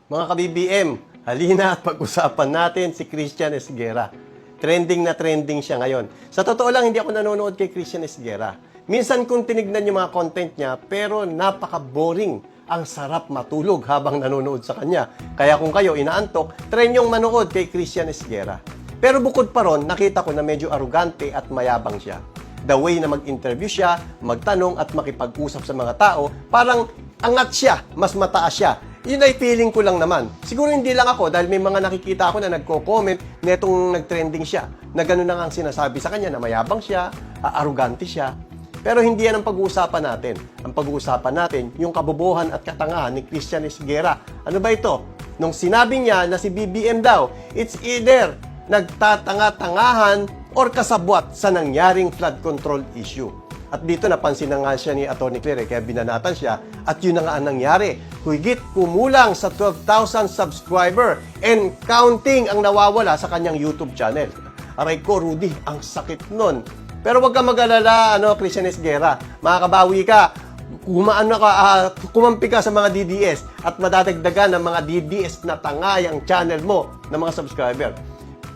Mga ka-BBM, halina at pag-usapan natin si Christian Esguerra. Trending na trending siya ngayon. Sa totoo lang, hindi ako nanonood kay Christian Esguerra. Minsan kung tinignan yung mga content niya, pero napaka-boring. Ang sarap matulog habang nanonood sa kanya. Kaya kung kayo inaantok, try niyong manood kay Christian Esguerra. Pero bukod pa ron, nakita ko na medyo arugante at mayabang siya. The way na mag-interview siya, magtanong at makipag-usap sa mga tao, parang angat siya, mas mataas siya. Yun ay feeling ko lang naman. Siguro hindi lang ako dahil may mga nakikita ako na nagko-comment na itong nag-trending siya. Na gano'n na nga ang sinasabi sa kanya na mayabang siya, arugante siya. Pero hindi yan ang pag-uusapan natin. Ang pag-uusapan natin, yung kabobohan at katangahan ni Christian Esguerra. Ano ba ito? Nung sinabi niya na si BBM daw, it's either nagtatanga-tangahan or kasabwat sa nangyaring flood control issue. At dito napansin na nga siya ni Atty. Claire, kaya binanatan siya. At yun na nga ang nangyari. Higit kumulang sa 12,000 subscriber and counting ang nawawala sa kanyang YouTube channel. Aray ko, Rudy, ang sakit nun. Pero wag ka mag-alala, Christian Esguerra. Makakabawi ka. Kumampi ka sa mga DDS at madadagdagan ng mga DDS na tangay ang channel mo ng mga subscriber.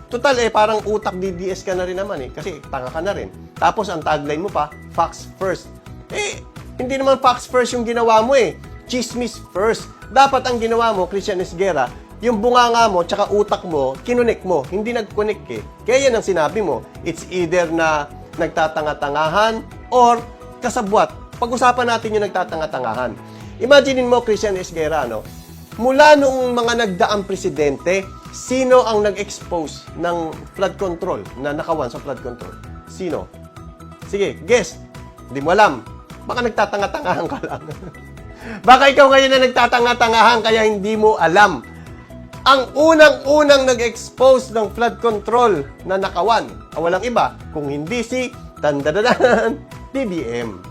Total, parang utak DDS ka na rin naman kasi tanga ka na rin. Tapos, ang tagline mo pa, facts first. Hindi naman facts first yung ginawa mo Chismis first. Dapat ang ginawa mo, Christian Esguerra, yung bunganga mo, tsaka utak mo, kinunik mo. Hindi nag-connect Kaya yan ang sinabi mo. It's either na nagtatanga-tangahan or kasabwat. Pag-usapan natin yung nagtatanga-tangahan. Imaginein mo, Christian Esguerra, mula noong mga nagdaang presidente, sino ang nag-expose ng flood control, na nakawan sa flood control? Sino? Sige, guess. Hindi mo alam. Baka nagtatanga-tangahan ka lang. Baka ikaw ngayon na nagtatanga-tangahan kaya hindi mo alam. Ang unang-unang nag-expose ng flood control na nakawan, walang iba, kung hindi si tandadadan, BBM.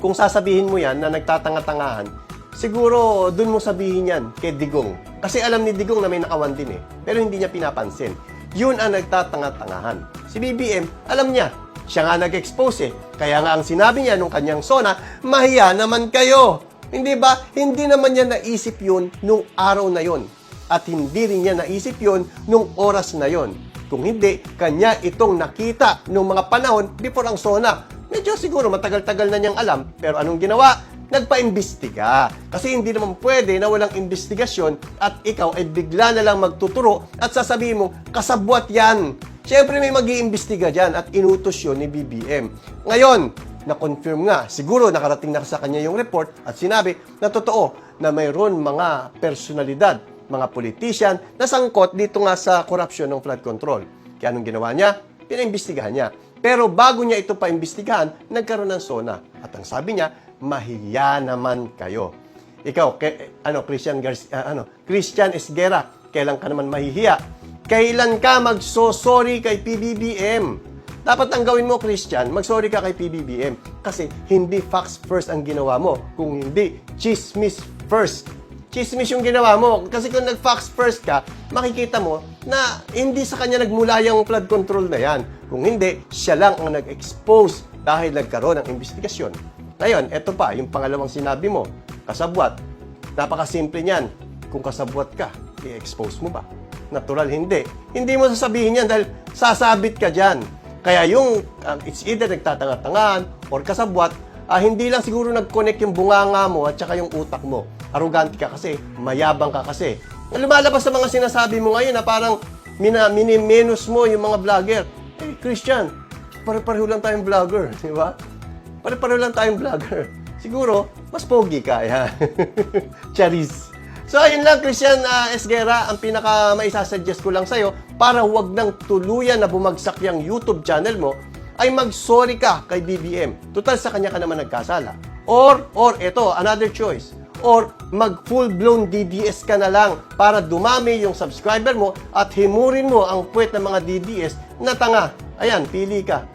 Kung sasabihin mo yan na nagtatanga-tangahan, siguro dun mo sabihin yan kay Digong. Kasi alam ni Digong na may nakawan din pero hindi niya pinapansin. Yun ang nagtatanga-tangahan. Si BBM, alam niya. Siya nga nag-expose Kaya nga ang sinabi niya nung kanyang SONA, mahiya naman kayo. Hindi ba? Hindi naman niya naisip yun nung araw na yun. At hindi rin niya naisip yun nung oras na yun. Kung hindi, kanya itong nakita nung mga panahon before ang SONA. Medyo siguro matagal-tagal na niyang alam. Pero anong ginawa? Nagpa-imbestiga. Kasi hindi naman pwede na walang investigasyon at ikaw ay bigla na lang magtuturo at sasabihin mo, kasabwat yan. Siyempre may mag-iimbestiga dyan at inutos yun ni BBM. Ngayon, na-confirm nga, siguro nakarating na sa kanya yung report at sinabi na totoo na mayroon mga personalidad, mga politician na sangkot dito nga sa korupsyon ng flood control. Kaya anong ginawa niya? Pinaimbestigahan niya. Pero bago niya ito paimbestigahan, nagkaroon ng SONA. At ang sabi niya, mahiya naman kayo. Ikaw, Christian Esguerra, kailan ka naman mahihiya? Kailan ka magso-sorry kay PBBM? Dapat ang gawin mo, Christian, mag-sorry ka kay PBBM. Kasi hindi facts first ang ginawa mo. Kung hindi, chismis first. Chismis yung ginawa mo. Kasi kung nag-facts first ka, makikita mo na hindi sa kanya nagmula yung flood control na yan. Kung hindi, siya lang ang nag-expose dahil nagkaroon ng investigasyon. Ngayon, eto pa, yung pangalawang sinabi mo, kasabwat. Napakasimple niyan. Kung kasabwat ka, i-expose mo ba? Natural, hindi. Hindi mo sasabihin yan dahil sasabit ka dyan. Kaya yung it's either nagtatanga-tangahan or kasabwat, hindi lang siguro nag-connect yung bunganga mo at saka yung utak mo. Arugante ka kasi, mayabang ka kasi. Lumalabas sa mga sinasabi mo ngayon na parang minimenos mo yung mga vlogger. Christian, pare-pareho lang tayong vlogger, di ba? Pare-pareho lang tayong vlogger. Siguro, mas pogi ka. Charis. So, ayun lang, Christian Esguerra, ang pinaka-maisasuggest ko lang sa'yo para huwag nang tuluyan na bumagsak yung YouTube channel mo, ay mag-sorry ka kay BBM. Total, sa kanya ka naman nagkasala. Or eto, another choice. Or, mag-full-blown DDS ka na lang para dumami yung subscriber mo at himurin mo ang puwet ng mga DDS na tanga. Ayan, pili ka.